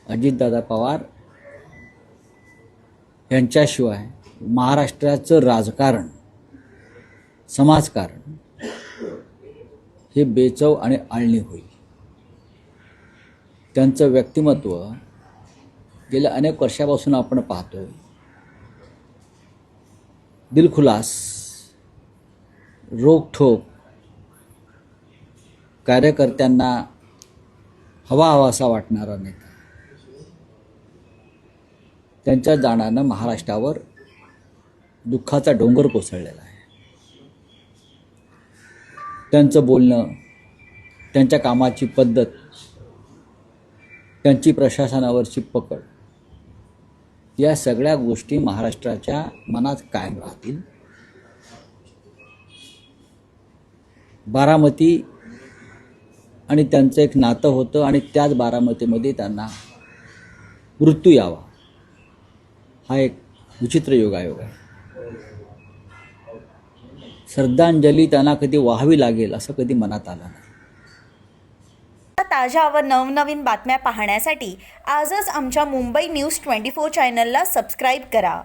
अजितदादा पवार यांच्याशिवाय महाराष्ट्राचं राजकारण, समाजकारण हे बेचव आणि आळणी होईल. त्यांचं व्यक्तिमत्व गेल्या अनेक वर्षापासून आपण पाहतोय. दिलखुलास, रोखठोक, कार्यकर्त्यांना हवाहवासा वाटणारा नेता. त्यांच्या जाण्यानं महाराष्ट्रावर दुःखाचा डोंगर कोसळलेला आहे. त्यांचं बोलणं, त्यांच्या कामाची पद्धत, त्यांची प्रशासनावरची पकड, या सगळ्या गोष्टी महाराष्ट्राच्या मनात कायम राहतील. बारामती आणि त्यांचं एक नातं होतं आणि त्याच बारामतीमध्ये त्यांना मृत्यू यावा हा एक विचित्र योगायोग आहे. श्रद्धांजली त्यांना कधी वाहावी लागेल असं कधी मनात आलं नाही. ताज्या व नवनवीन बातम्या पाहण्यासाठी आजच आमच्या मुंबई न्यूज 24 चॅनलला सबस्क्राईब करा.